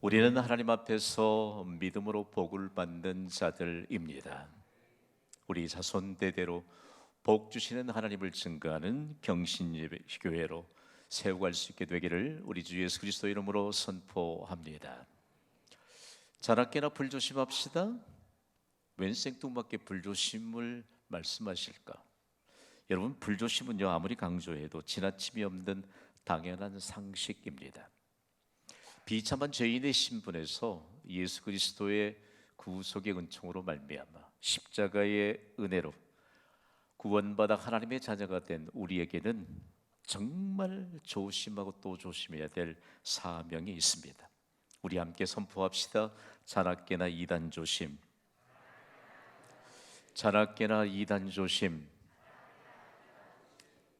우리는 하나님 앞에서 믿음으로 복을 받는 자들입니다. 우리 자손 대대로 복 주시는 하나님을 증거하는 경신교회로 세워갈 수 있게 되기를 우리 주 예수 그리스도 이름으로 선포합니다. 자나깨나 불조심합시다. 웬 생뚱맞게 불조심을 말씀하실까? 여러분, 불조심은요, 아무리 강조해도 지나침이 없는 당연한 상식입니다. 비참한 죄인의 신분에서 예수 그리스도의 구속의 은총으로 말미암아 십자가의 은혜로 구원받아 하나님의 자녀가 된 우리에게는 정말 조심하고 또 조심해야 될 사명이 있습니다. 우리 함께 선포합시다. 자나깨나 이단 조심. 자나깨나 이단 조심.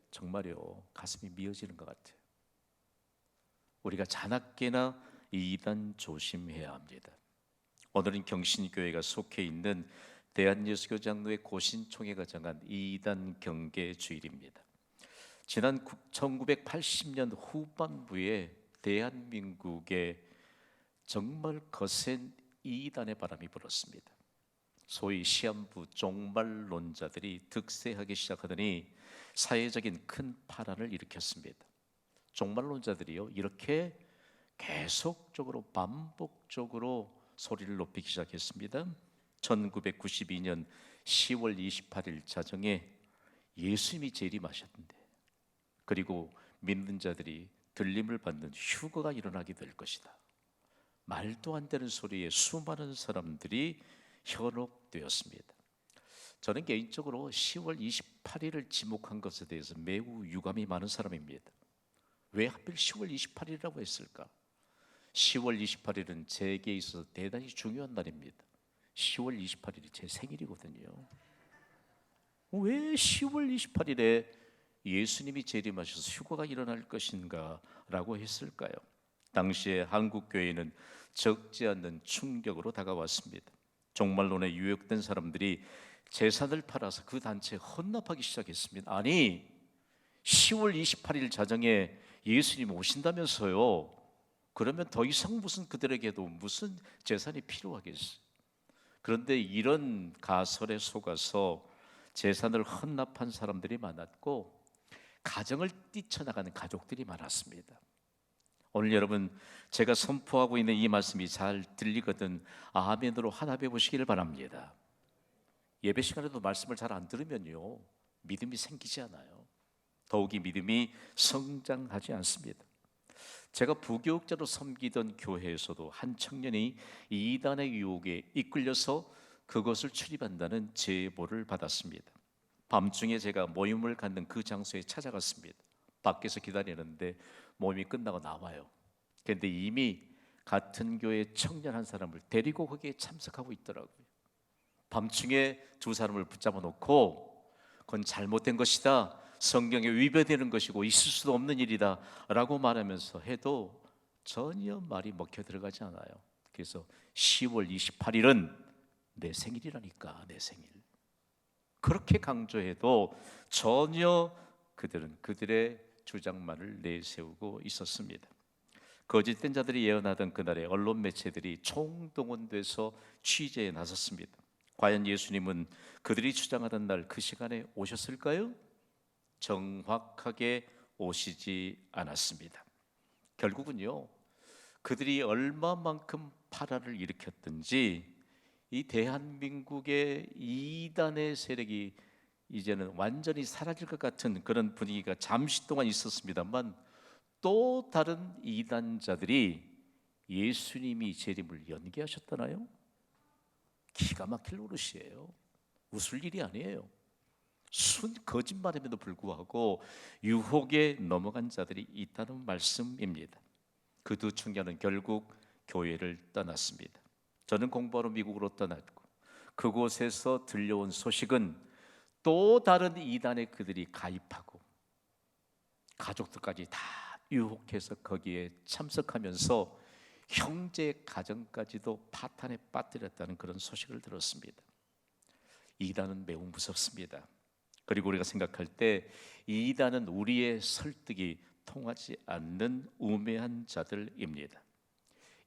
정말요, 가슴이 미어지는 것 같아요. 우리가 자나깨나 이단 조심해야 합니다. 오늘은 경신교회가 속해 있는 대한예수교 장로회 고신총회가 정한 이단 경계 주일입니다. 지난 1980년 후반부에 대한민국에 정말 거센 이단의 바람이 불었습니다. 소위 시한부 종말론자들이 득세하기 시작하더니 사회적인 큰 파란을 일으켰습니다. 종말론자들이요, 이렇게 계속적으로 반복적으로 소리를 높이기 시작했습니다. 1992년 10월 28일 자정에 예수님이 재림하셨는데, 그리고 믿는 자들이 들림을 받는 휴거가 일어나게 될 것이다. 말도 안 되는 소리에 수많은 사람들이 현혹되었습니다. 저는 개인적으로 10월 28일을 지목한 것에 대해서 매우 유감이 많은 사람입니다. 왜 하필 10월 28일이라고 했을까? 10월 28일은 제게 있어서 대단히 중요한 날입니다. 10월 28일이 제 생일이거든요. 왜 10월 28일에 예수님이 재림하셔서 휴거가 일어날 것인가 라고 했을까요? 당시에 한국교회는 적지 않는 충격으로 다가왔습니다. 종말론에 유혹된 사람들이 재산을 팔아서 그 단체에 헌납하기 시작했습니다. 아니, 10월 28일 자정에 예수님 오신다면서요. 그러면 더 이상 무슨 그들에게도 무슨 재산이 필요하겠어요. 그런데 이런 가설에 속아서 재산을 헌납한 사람들이 많았고 가정을 뛰쳐나가는 가족들이 많았습니다. 오늘 여러분, 제가 선포하고 있는 이 말씀이 잘 들리거든 아멘으로 화답해 보시기를 바랍니다. 예배 시간에도 말씀을 잘 안 들으면요, 믿음이 생기지 않아요. 더욱이 믿음이 성장하지 않습니다. 제가 부교육자로 섬기던 교회에서도 한 청년이 이단의 유혹에 이끌려서 그것을 출입한다는 제보를 받았습니다. 밤중에 제가 모임을 갖는 그 장소에 찾아갔습니다. 밖에서 기다리는데 모임이 끝나고 나와요. 그런데 이미 같은 교회 청년 한 사람을 데리고 거기에 참석하고 있더라고요. 밤중에 두 사람을 붙잡아 놓고 그건 잘못된 것이다, 성경에 위배되는 것이고 있을 수도 없는 일이다 라고 말하면서 해도 전혀 말이 먹혀 들어가지 않아요. 그래서 10월 28일은 내 생일이라니까, 내 생일. 그렇게 강조해도 전혀 그들은 그들의 주장만을 내세우고 있었습니다. 거짓된 자들이 예언하던 그날에 언론 매체들이 총동원돼서 취재에 나섰습니다. 과연 예수님은 그들이 주장하던 날 그 시간에 오셨을까요? 정확하게 오시지 않았습니다. 결국은요, 그들이 얼마만큼 파란을 일으켰든지 이 대한민국의 이단의 세력이 이제는 완전히 사라질 것 같은 그런 분위기가 잠시 동안 있었습니다만, 또 다른 이단자들이 예수님이 재림을 연기하셨잖아요. 기가 막힐 노릇이에요. 웃을 일이 아니에요. 순 거짓말임에도 불구하고 유혹에 넘어간 자들이 있다는 말씀입니다. 그 두 청년은 결국 교회를 떠났습니다. 저는 공부하러 미국으로 떠났고 그곳에서 들려온 소식은 또 다른 이단에 그들이 가입하고 가족들까지 다 유혹해서 거기에 참석하면서 형제 가정까지도 파탄에 빠뜨렸다는 그런 소식을 들었습니다. 이단은 매우 무섭습니다. 그리고 우리가 생각할 때 이단은 우리의 설득이 통하지 않는 우매한 자들입니다.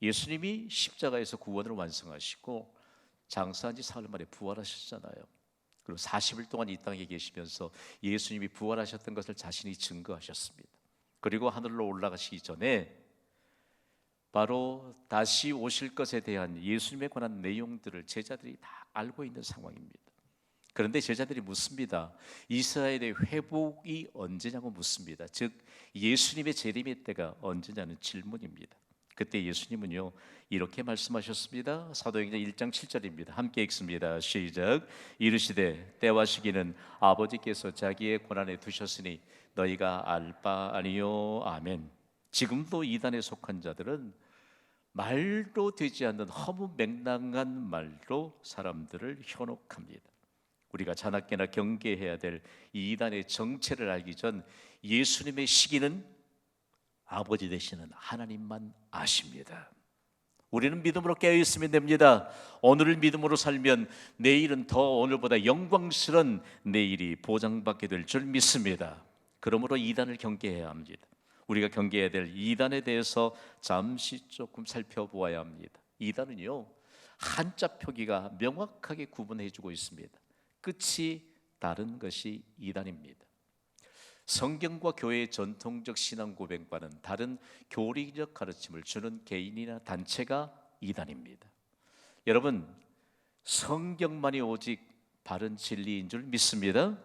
예수님이 십자가에서 구원을 완성하시고 장사한 지 사흘 만에 부활하셨잖아요. 그리고 40일 동안 이 땅에 계시면서 예수님이 부활하셨던 것을 자신이 증거하셨습니다. 그리고 하늘로 올라가시기 전에 바로 다시 오실 것에 대한 예수님에 관한 내용들을 제자들이 다 알고 있는 상황입니다. 그런데 제자들이 묻습니다. 이스라엘의 회복이 언제냐고 묻습니다. 즉 예수님의 재림의 때가 언제냐는 질문입니다. 그때 예수님은요 이렇게 말씀하셨습니다. 사도행전 1장 7절입니다. 함께 읽습니다. 시작. 이르시되 때와 시기는 아버지께서 자기의 권한에 두셨으니 너희가 알 바 아니요. 아멘. 지금도 이단에 속한 자들은 말도 되지 않는 허무맹랑한 말로 사람들을 현혹합니다. 우리가 자나깨나 경계해야 될 이단의 정체를 알기 전 예수님의 시기는 아버지 되시는 하나님만 아십니다. 우리는 믿음으로 깨어있으면 됩니다. 오늘을 믿음으로 살면 내일은 더 오늘보다 영광스러운 내일이 보장받게 될 줄 믿습니다. 그러므로 이단을 경계해야 합니다. 우리가 경계해야 될 이단에 대해서 잠시 조금 살펴보아야 합니다. 이단은요 한자 표기가 명확하게 구분해주고 있습니다. 끝이 다른 것이 이단입니다. 성경과 교회의 전통적 신앙 고백과는 다른 교리적 가르침을 주는 개인이나 단체가 이단입니다. 여러분, 성경만이 오직 바른 진리인 줄 믿습니다.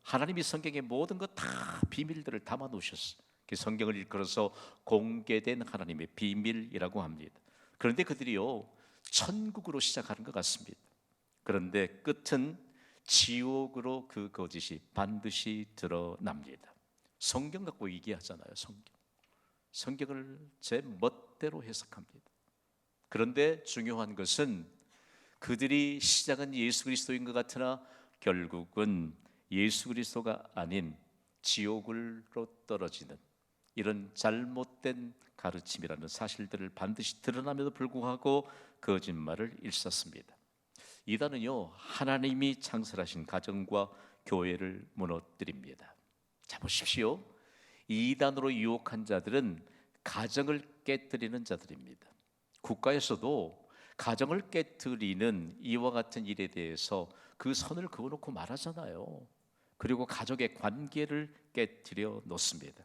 하나님이 성경의 모든 것 다 비밀들을 담아 놓으셨어요. 그 성경을 일컬어서 공개된 하나님의 비밀이라고 합니다. 그런데 그들이요 천국으로 시작하는 것 같습니다. 그런데 끝은 지옥으로 그 거짓이 반드시 드러납니다. 성경 갖고 얘기하잖아요. 성경을 제 멋대로 해석합니다. 그런데 중요한 것은 그들이 시작은 예수 그리스도인 것 같으나 결국은 예수 그리스도가 아닌 지옥으로 떨어지는 이런 잘못된 가르침이라는 사실들을 반드시 드러남에도 불구하고 거짓말을 일삼습니다. 이단은요 하나님이 창설하신 가정과 교회를 무너뜨립니다. 자 보십시오. 이단으로 유혹한 자들은 가정을 깨뜨리는 자들입니다. 국가에서도 가정을 깨뜨리는 이와 같은 일에 대해서 그 선을 그어놓고 말하잖아요. 그리고 가족의 관계를 깨뜨려 놓습니다.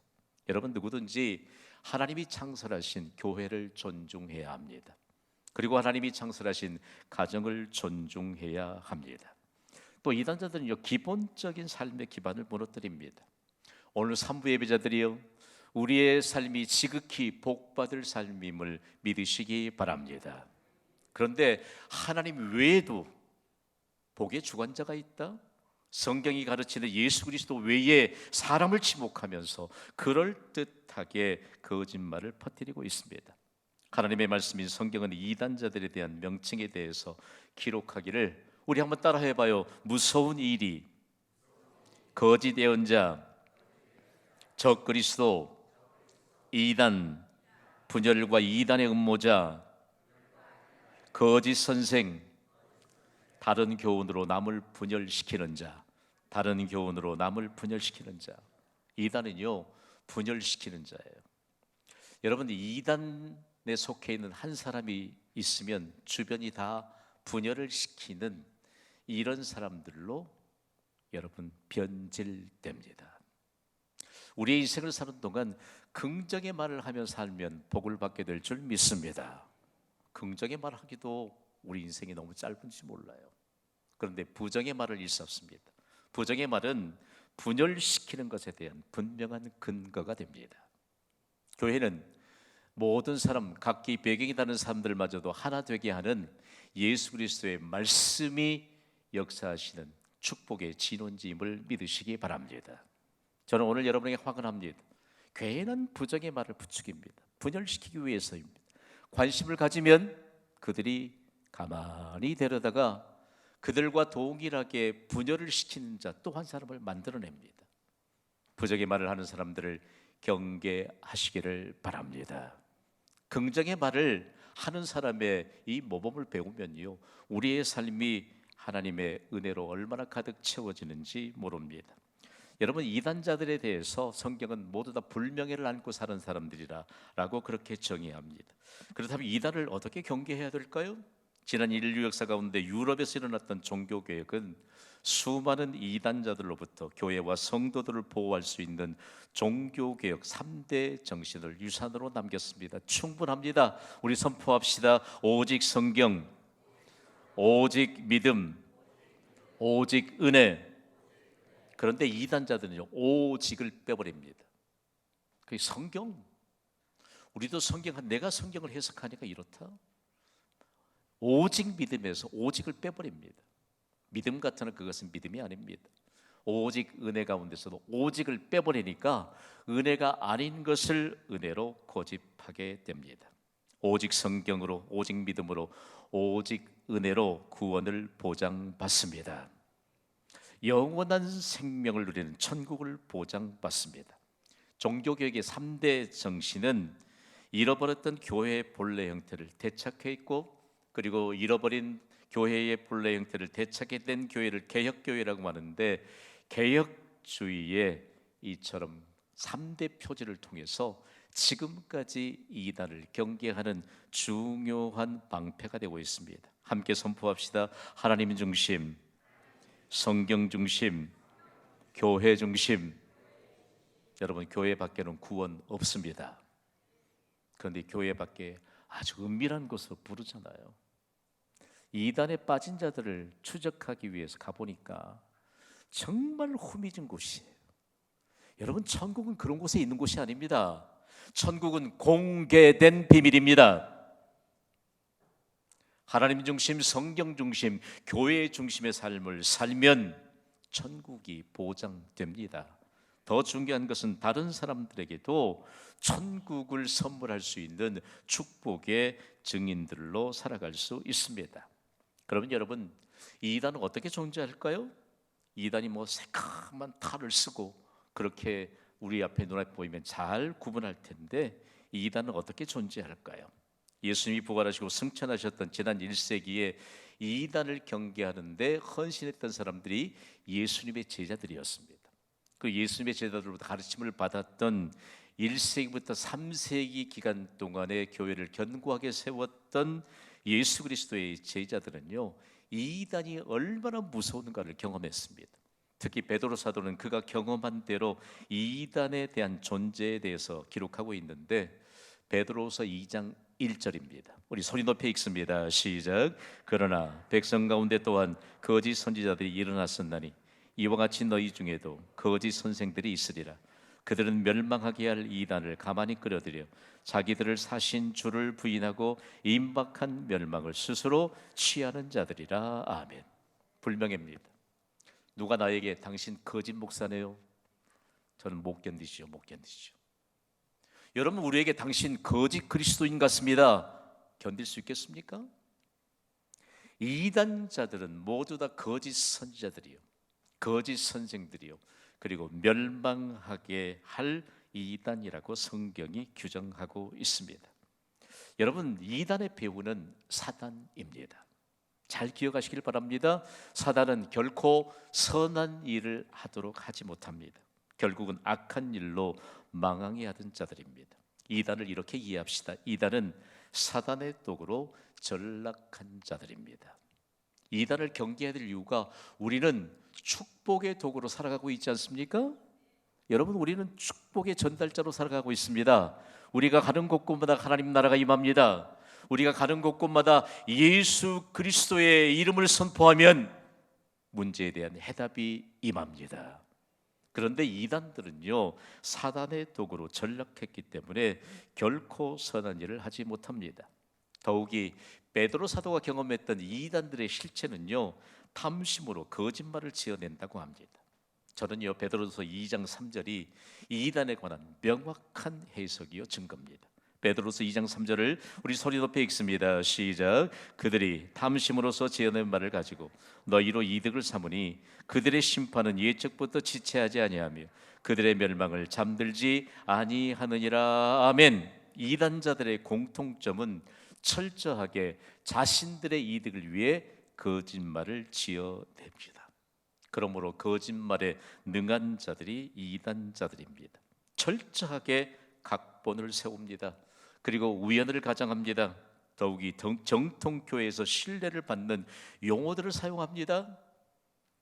여러분 누구든지 하나님이 창설하신 교회를 존중해야 합니다. 그리고 하나님이 창설하신 가정을 존중해야 합니다. 또 이단자들은요 기본적인 삶의 기반을 무너뜨립니다. 오늘 3부 예배자들이요 우리의 삶이 지극히 복받을 삶임을 믿으시기 바랍니다. 그런데 하나님 외에도 복의 주관자가 있다? 성경이 가르치는 예수 그리스도 외에 사람을 지목하면서 그럴듯하게 거짓말을 퍼뜨리고 있습니다. 하나님의 말씀인 성경은 이단자들에 대한 명칭에 대해서 기록하기를 우리 한번 따라 해봐요. 무서운 일이 거짓 예언자 적그리스도 이단 분열과 이단의 음모자 거짓 선생 다른 교훈으로 남을 분열시키는 자 다른 교훈으로 남을 분열시키는 자 이단은요 분열시키는 자예요. 여러분 이단에 속해 있는 한 사람이 있으면 주변이 다 분열을 시키는 이런 사람들로 여러분 변질됩니다. 우리의 인생을 사는 동안 긍정의 말을 하며 살면 복을 받게 될 줄 믿습니다. 긍정의 말을 하기도 우리 인생이 너무 짧은지 몰라요. 그런데 부정의 말을 일삼습니다. 부정의 말은 분열시키는 것에 대한 분명한 근거가 됩니다. 교회는 모든 사람 각기 배경이 다른 사람들마저도 하나 되게 하는 예수 그리스도의 말씀이 역사하시는 축복의 진원지임을 믿으시기 바랍니다. 저는 오늘 여러분에게 확언합니다. 교회는 부정의 말을 부추깁니다. 분열시키기 위해서입니다. 관심을 가지면 그들이 가만히 데려다가 그들과 동일하게 분열을 시키는 자 또 한 사람을 만들어냅니다. 부정의 말을 하는 사람들을 경계하시기를 바랍니다. 긍정의 말을 하는 사람의 이 모범을 배우면요 우리의 삶이 하나님의 은혜로 얼마나 가득 채워지는지 모릅니다. 여러분, 이단자들에 대해서 성경은 모두 다 불명예를 안고 사는 사람들이라고 그렇게 정의합니다. 그렇다면 이단을 어떻게 경계해야 될까요? 지난 인류 역사 가운데 유럽에서 일어났던 종교개혁은 수많은 이단자들로부터 교회와 성도들을 보호할 수 있는 종교개혁 3대 정신을 유산으로 남겼습니다. 충분합니다. 우리 선포합시다. 오직 성경, 오직 믿음, 오직 은혜. 그런데 이단자들은요, 오직을 빼버립니다. 그 성경, 우리도 내가 성경을 해석하니까 이렇다. 오직 믿음에서 오직을 빼버립니다. 믿음 같으나 그것은 믿음이 아닙니다. 오직 은혜 가운데서도 오직을 빼버리니까 은혜가 아닌 것을 은혜로 고집하게 됩니다. 오직 성경으로, 오직 믿음으로, 오직 은혜로 구원을 보장받습니다. 영원한 생명을 누리는 천국을 보장받습니다. 종교개혁의 3대 정신은 잃어버렸던 교회의 본래 형태를 되찾게 했고, 그리고 잃어버린 교회의 본래 형태를 되찾게 된 교회를 개혁교회라고 하는데, 개혁주의의 이처럼 3대 표지를 통해서 지금까지 이단을 경계하는 중요한 방패가 되고 있습니다. 함께 선포합시다. 하나님 중심, 성경 중심, 교회 중심. 여러분, 교회 밖에는 구원 없습니다. 그런데 교회 밖에 아주 은밀한 곳으로 부르잖아요. 이단에 빠진 자들을 추적하기 위해서 가보니까 정말 후미진 곳이에요. 여러분, 천국은 그런 곳에 있는 곳이 아닙니다. 천국은 공개된 비밀입니다. 하나님 중심, 성경 중심, 교회 중심의 삶을 살면 천국이 보장됩니다. 더 중요한 것은 다른 사람들에게도 천국을 선물할 수 있는 축복의 증인들로 살아갈 수 있습니다. 그러면 여러분, 이단은 어떻게 존재할까요? 이단이 새카만 탈을 쓰고 그렇게 우리 앞에 눈앞에 보이면 잘 구분할 텐데, 이단은 어떻게 존재할까요? 예수님이 부활하시고 승천하셨던 지난 1세기에 이단을 경계하는데 헌신했던 사람들이 예수님의 제자들이었습니다. 그 예수님의 제자들로부터 가르침을 받았던 1세기부터 3세기 기간 동안에 교회를 견고하게 세웠던 예수 그리스도의 제자들은요, 이단이 얼마나 무서운가를 경험했습니다. 특히 베드로 사도는 그가 경험한 대로 이단에 대한 존재에 대해서 기록하고 있는데, 베드로서 2장 1절입니다. 우리 소리 높여 읽습니다. 시작. 그러나 백성 가운데 또한 거짓 선지자들이 일어났었나니 이와 같이 너희 중에도 거짓 선생들이 있으리라. 그들은 멸망하게 할 이단을 가만히 끌어들여 자기들을 사신 주를 부인하고 임박한 멸망을 스스로 취하는 자들이라. 아멘. 불명예입니다. 누가 나에게 당신 거짓 목사네요? 저는 못 견디죠. 여러분, 우리에게 당신 거짓 그리스도인 같습니다. 견딜 수 있겠습니까? 이단자들은 모두 다 거짓 선지자들이요, 거짓 선생들이요, 그리고 멸망하게 할 이단이라고 성경이 규정하고 있습니다. 여러분, 이단의 배후는 사단입니다. 잘 기억하시길 바랍니다. 사단은 결코 선한 일을 하도록 하지 못합니다. 결국은 악한 일로 망하게 하던 자들입니다. 이단을 이렇게 이해합시다. 이단은 사단의 도구로 전락한 자들입니다. 이단을 경계해야 될 이유가, 우리는 축복의 도구로 살아가고 있지 않습니까? 여러분, 우리는 축복의 전달자로 살아가고 있습니다. 우리가 가는 곳곳마다 하나님 나라가 임합니다. 우리가 가는 곳곳마다 예수 그리스도의 이름을 선포하면 문제에 대한 해답이 임합니다. 그런데 이단들은요, 사단의 도구로 전락했기 때문에 결코 선한 일을 하지 못합니다. 더욱이 베드로 사도가 경험했던 이단들의 실체는요, 탐심으로 거짓말을 지어낸다고 합니다. 저는요, 베드로서 2장 3절이 이단에 관한 명확한 해석이요 증거입니다. 베드로서 2장 3절을 우리 소리 높여 읽습니다. 시작. 그들이 탐심으로서 지어낸 말을 가지고 너희로 이득을 삼으니 그들의 심판은 예적부터 지체하지 아니하며 그들의 멸망을 잠들지 아니하느니라. 아멘. 이단자들의 공통점은 철저하게 자신들의 이득을 위해 거짓말을 지어냅니다. 그러므로 거짓말에 능한 자들이 이단자들입니다. 철저하게 각본을 세웁니다. 그리고 우연을 가장합니다. 더욱이 정통교회에서 신뢰를 받는 용어들을 사용합니다.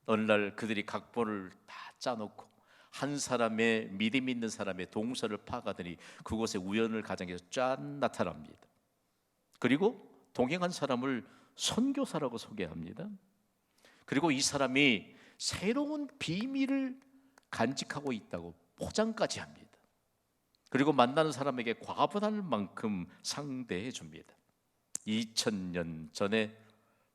어느 날 그들이 각본을 다 짜놓고 한 사람의 믿음 있는 사람의 동선을 파악하더니 그곳에 우연을 가장해서 짠 나타납니다. 그리고 동행한 사람을 선교사라고 소개합니다. 그리고 이 사람이 새로운 비밀을 간직하고 있다고 포장까지 합니다. 그리고 만나는 사람에게 과분할 만큼 상대해 줍니다. 2000년 전에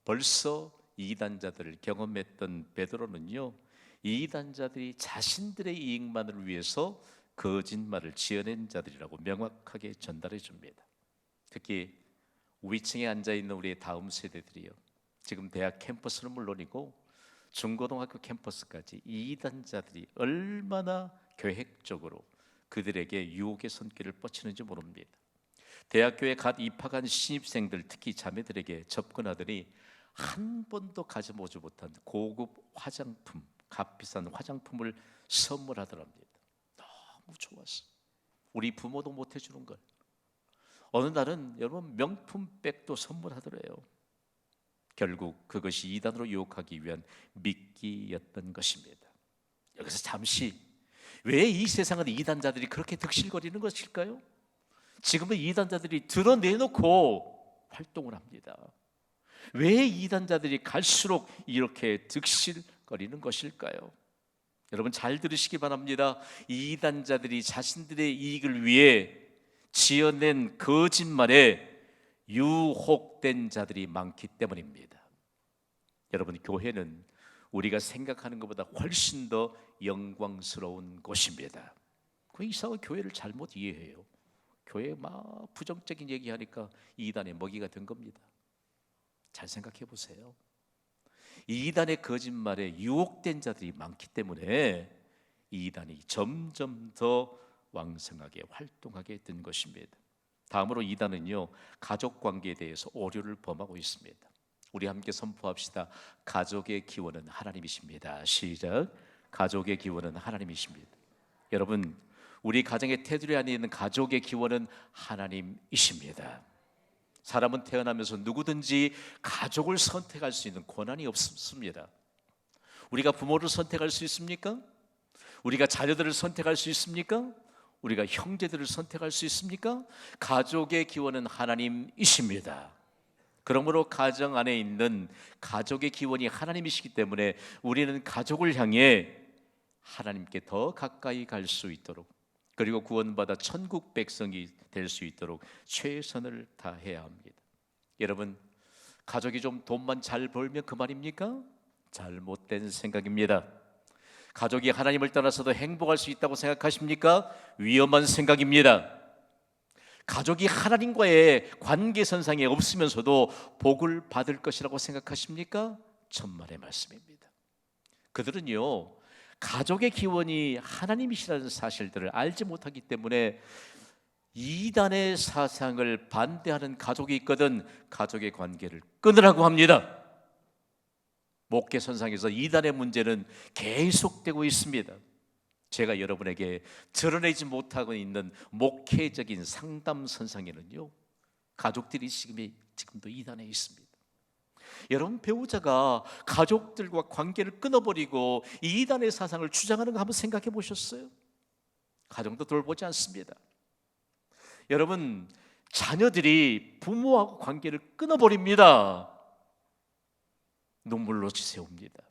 벌써 이단자들을 경험했던 베드로는요, 이단자들이 자신들의 이익만을 위해서 거짓말을 지어낸 자들이라고 명확하게 전달해 줍니다. 특히 위층에 앉아있는 우리의 다음 세대들이요, 지금 대학 캠퍼스는 물론이고 중고등학교 캠퍼스까지 이단자들이 얼마나 계획적으로 그들에게 유혹의 손길을 뻗치는지 모릅니다. 대학교에 갓 입학한 신입생들, 특히 자매들에게 접근하더니 한 번도 가져보지 못한 고급 화장품, 값비싼 화장품을 선물하더랍니다. 너무 좋았어. 우리 부모도 못 해주는 걸. 어느 날은 여러분 명품 백도 선물하더래요. 결국 그것이 이단으로 유혹하기 위한 미끼였던 것입니다. 여기서 잠시, 왜 이 세상은 이단자들이 그렇게 득실거리는 것일까요? 지금은 이단자들이 드러내놓고 활동을 합니다. 왜 이단자들이 갈수록 이렇게 득실거리는 것일까요? 여러분 잘 들으시기 바랍니다. 이단자들이 자신들의 이익을 위해 지어낸 거짓말에 유혹된 자들이 많기 때문입니다. 여러분, 교회는 우리가 생각하는 것보다 훨씬 더 영광스러운 곳입니다. 그 이상한 교회를 잘못 이해해요. 교회에 막 부정적인 얘기하니까 이단의 먹이가 된 겁니다. 잘 생각해 보세요. 이단의 거짓말에 유혹된 자들이 많기 때문에 이단이 점점 더 왕성하게 활동하게 된 것입니다. 다음으로 이단은요, 가족 관계에 대해서 오류를 범하고 있습니다. 우리 함께 선포합시다. 가족의 기원은 하나님이십니다. 시작. 가족의 기원은 하나님이십니다. 여러분, 우리 가정의 테두리 안에 있는 가족의 기원은 하나님이십니다. 사람은 태어나면서 누구든지 가족을 선택할 수 있는 권한이 없습니다. 우리가 부모를 선택할 수 있습니까? 우리가 자녀들을 선택할 수 있습니까? 우리가 형제들을 선택할 수 있습니까? 가족의 기원은 하나님이십니다. 그러므로 가정 안에 있는 가족의 기원이 하나님이시기 때문에 우리는 가족을 향해 하나님께 더 가까이 갈 수 있도록, 그리고 구원받아 천국 백성이 될 수 있도록 최선을 다해야 합니다. 여러분, 가족이 좀 돈만 잘 벌면 그만입니까? 잘못된 생각입니다. 가족이 하나님을 떠나서도 행복할 수 있다고 생각하십니까? 위험한 생각입니다. 가족이 하나님과의 관계선상에 없으면서도 복을 받을 것이라고 생각하십니까? 천만의 말씀입니다. 그들은요, 가족의 기원이 하나님이시라는 사실들을 알지 못하기 때문에 이단의 사상을 반대하는 가족이 있거든 가족의 관계를 끊으라고 합니다. 목회선상에서 이단의 문제는 계속되고 있습니다. 제가 여러분에게 드러내지 못하고 있는 목회적인 상담 선상에는요, 가족들이 지금도 이단에 있습니다. 여러분, 배우자가 가족들과 관계를 끊어버리고 이단의 사상을 주장하는 거 한번 생각해 보셨어요? 가정도 돌보지 않습니다. 여러분, 자녀들이 부모하고 관계를 끊어버립니다. 눈물로 지새웁니다.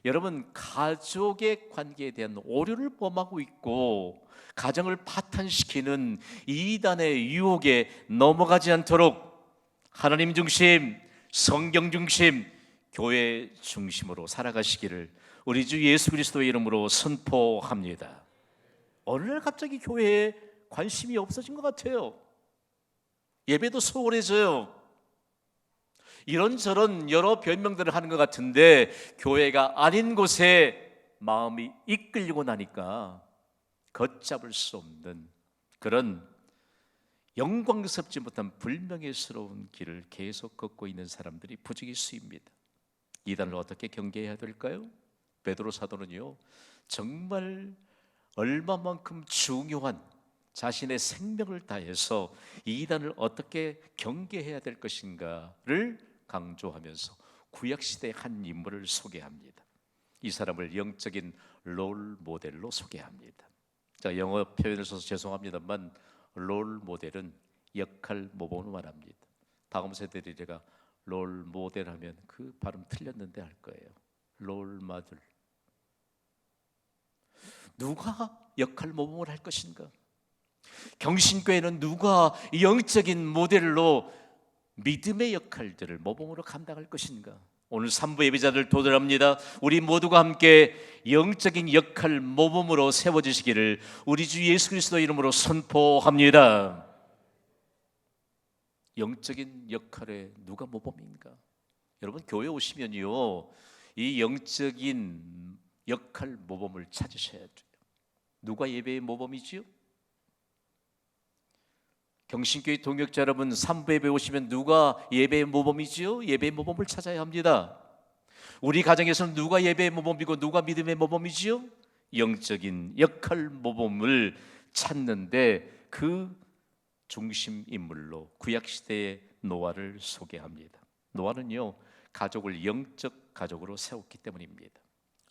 여러분, 가족의 관계에 대한 오류를 범하고 있고 가정을 파탄시키는 이단의 유혹에 넘어가지 않도록 하나님 중심, 성경 중심, 교회 중심으로 살아가시기를 우리 주 예수 그리스도의 이름으로 선포합니다. 어느 날 갑자기 교회에 관심이 없어진 것 같아요. 예배도 소홀해져요. 이런저런 여러 변명들을 하는 것 같은데 교회가 아닌 곳에 마음이 이끌리고 나니까 걷잡을 수 없는 그런 영광스럽지 못한 불명예스러운 길을 계속 걷고 있는 사람들이 부지기 수입니다. 이단을 어떻게 경계해야 될까요? 베드로 사도는요, 정말 얼마만큼 중요한 자신의 생명을 다해서 이단을 어떻게 경계해야 될 것인가를 강조하면서 구약시대의 한 인물을 소개합니다. 이 사람을 영적인 롤 모델로 소개합니다. 자, 영어 표현을 써서 죄송합니다만 롤 모델은 역할 모범을 말합니다. 다음 세대들이 제가 롤 모델 하면 그 발음 틀렸는데 할 거예요. 롤 모델. 누가 역할 모범을 할 것인가? 경신교회는 누가 영적인 모델로 믿음의 역할들을 모범으로 감당할 것인가? 오늘 3부 예배자들 도전합니다. 우리 모두가 함께 영적인 역할 모범으로 세워지시기를 우리 주 예수 그리스도 이름으로 선포합니다. 영적인 역할에 누가 모범인가? 여러분 교회 오시면요, 이 영적인 역할 모범을 찾으셔야 돼요. 누가 예배의 모범이지요? 경신교회 동역자 여러분, 3부 예배 오시면 누가 예배의 모범이지요? 예배의 모범을 찾아야 합니다. 우리 가정에서는 누가 예배의 모범이고 누가 믿음의 모범이지요? 영적인 역할 모범을 찾는데 그 중심 인물로 구약시대의 노아를 소개합니다. 노아는요, 가족을 영적 가족으로 세웠기 때문입니다.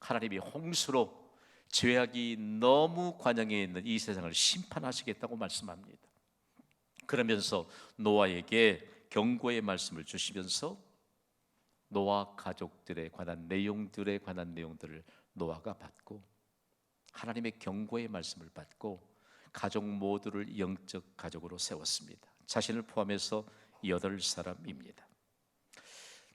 하나님이 홍수로 죄악이 너무 관영해 있는 이 세상을 심판하시겠다고 말씀합니다. 그러면서 노아에게 경고의 말씀을 주시면서 노아 가족들에 관한 내용들을 노아가 받고 하나님의 경고의 말씀을 받고 가족 모두를 영적 가족으로 세웠습니다. 자신을 포함해서 8사람입니다.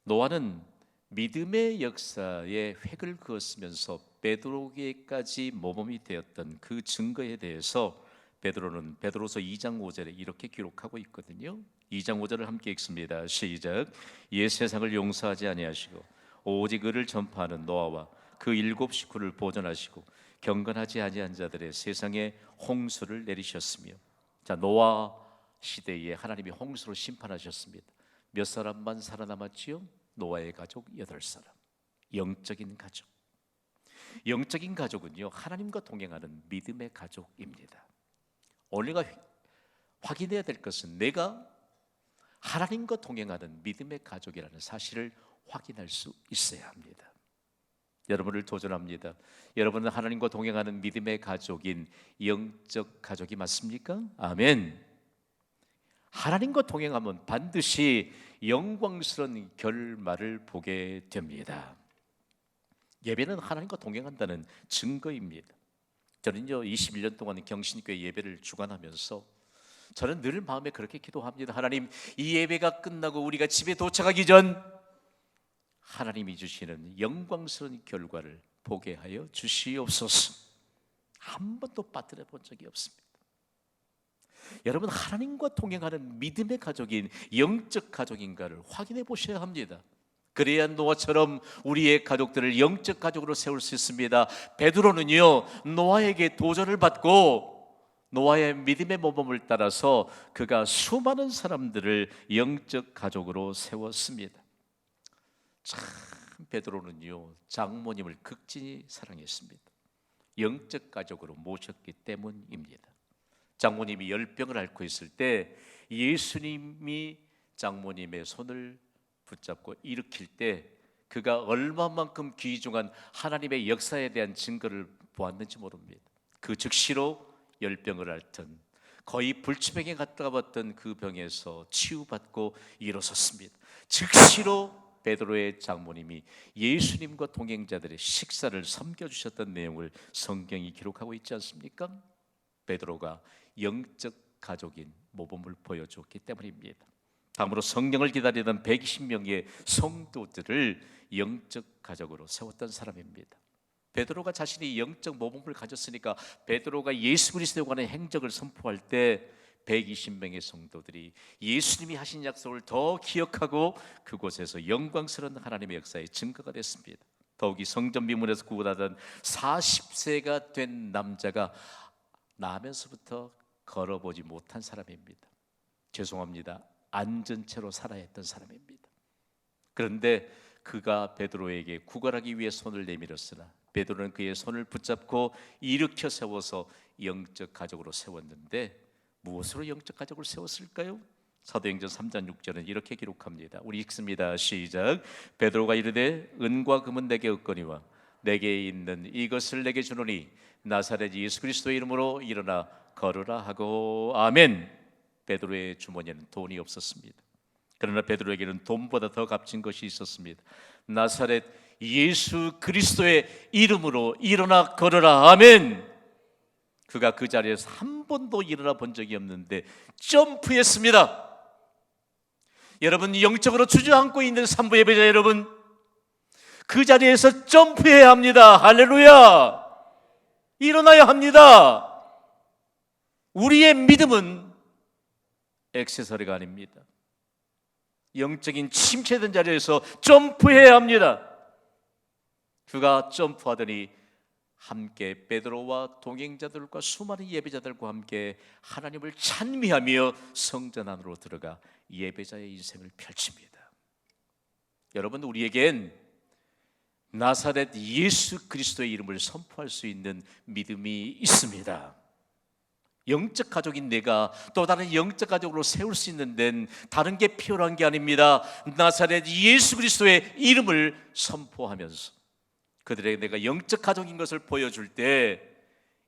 노아는 믿음의 역사에 획을 그었으면서 베드로에게까지 모범이 되었던 그 증거에 대해서 베드로는 베드로서 2장 5절에 이렇게 기록하고 있거든요. 2장 5절을 함께 읽습니다. 시작. 옛 세상을 용서하지 아니하시고 오직 의를 전파하는 노아와 그 7 식구를 보존하시고 경건하지 아니한 자들의 세상에 홍수를 내리셨으며. 자, 노아 시대에 하나님이 홍수로 심판하셨습니다. 몇 사람만 살아남았지요? 노아의 가족 8사람. 영적인 가족. 영적인 가족은요, 하나님과 동행하는 믿음의 가족입니다. 우리가 확인해야 될 것은 내가 하나님과 동행하는 믿음의 가족이라는 사실을 확인할 수 있어야 합니다. 여러분을 도전합니다. 여러분은 하나님과 동행하는 믿음의 가족인 영적 가족이 맞습니까? 아멘. 하나님과 동행하면 반드시 영광스러운 결말을 보게 됩니다. 예배는 하나님과 동행한다는 증거입니다. 저는요 21년 동안 경신교회 예배를 주관하면서 저는 늘 마음에 그렇게 기도합니다. 하나님, 이 예배가 끝나고 우리가 집에 도착하기 전 하나님이 주시는 영광스러운 결과를 보게 하여 주시옵소서. 한 번도 빠뜨려 본 적이 없습니다. 여러분, 하나님과 동행하는 믿음의 가족인 영적 가족인가를 확인해 보셔야 합니다. 그래야 노아처럼 우리의 가족들을 영적 가족으로 세울 수 있습니다. 베드로는요 노아에게 도전을 받고 노아의 믿음의 모범을 따라서 그가 수많은 사람들을 영적 가족으로 세웠습니다. 참 베드로는요 장모님을 극진히 사랑했습니다. 영적 가족으로 모셨기 때문입니다. 장모님이 열병을 앓고 있을 때 예수님이 장모님의 손을 붙잡고 일으킬 때 그가 얼마만큼 귀중한 하나님의 역사에 대한 증거를 보았는지 모릅니다. 그 즉시로 열병을 앓던 거의 불치병에 가까웠던 그 병에서 치유받고 일어섰습니다. 즉시로 베드로의 장모님이 예수님과 동행자들의 식사를 섬겨주셨던 내용을 성경이 기록하고 있지 않습니까? 베드로가 영적 가족인 모범을 보여줬기 때문입니다. 다음으로 성령을 기다리던 120명의 성도들을 영적 가족으로 세웠던 사람입니다. 베드로가 자신이 영적 모범을 가졌으니까 베드로가 예수 그리스도에 관한 행적을 선포할 때 120명의 성도들이 예수님이 하신 약속을 더 기억하고 그곳에서 영광스러운 하나님의 역사의 증거가 됐습니다. 더욱이 성전 미문에서 구원하던 40세가 된 남자가 나면서부터 걸어보지 못한 사람입니다. 죄송합니다. 앉은 채로 살아야 했던 사람입니다. 그런데 그가 베드로에게 구걸하기 위해 손을 내밀었으나 베드로는 그의 손을 붙잡고 일으켜 세워서 영적 가족으로 세웠는데 무엇으로 영적 가족을 세웠을까요? 사도행전 3장 6절은 이렇게 기록합니다. 우리 읽습니다. 시작. 베드로가 이르되 은과 금은 내게 없거니와 내게 있는 이것을 내게 주노니 나사렛 예수 그리스도의 이름으로 일어나 걸으라 하고. 아멘. 베드로의 주머니에는 돈이 없었습니다. 그러나 베드로에게는 돈보다 더 값진 것이 있었습니다. 나사렛 예수 그리스도의 이름으로 일어나 걸으라. 아멘. 그가 그 자리에서 한 번도 일어나 본 적이 없는데 점프했습니다. 여러분, 영적으로 주저앉고 있는 산부 예배자 여러분, 그 자리에서 점프해야 합니다. 할렐루야. 일어나야 합니다. 우리의 믿음은 액세서리가 아닙니다. 영적인 침체된 자리에서 점프해야 합니다. 그가 점프하더니 함께 베드로와 동행자들과 수많은 예배자들과 함께 하나님을 찬미하며 성전 안으로 들어가 예배자의 인생을 펼칩니다. 여러분, 우리에겐 나사렛 예수 그리스도의 이름을 선포할 수 있는 믿음이 있습니다. 영적 가족인 내가 또 다른 영적 가족으로 세울 수 있는 데는 다른 게 필요한 게 아닙니다. 나사렛 예수 그리스도의 이름을 선포하면서 그들에게 내가 영적 가족인 것을 보여줄 때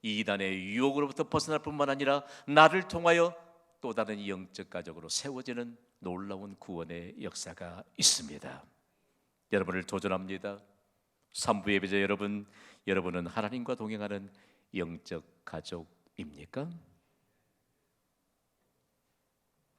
이단의 유혹으로부터 벗어날 뿐만 아니라 나를 통하여 또 다른 영적 가족으로 세워지는 놀라운 구원의 역사가 있습니다. 여러분을 도전합니다. 산부 예배자 여러분, 여러분은 하나님과 동행하는 영적 가족입니까?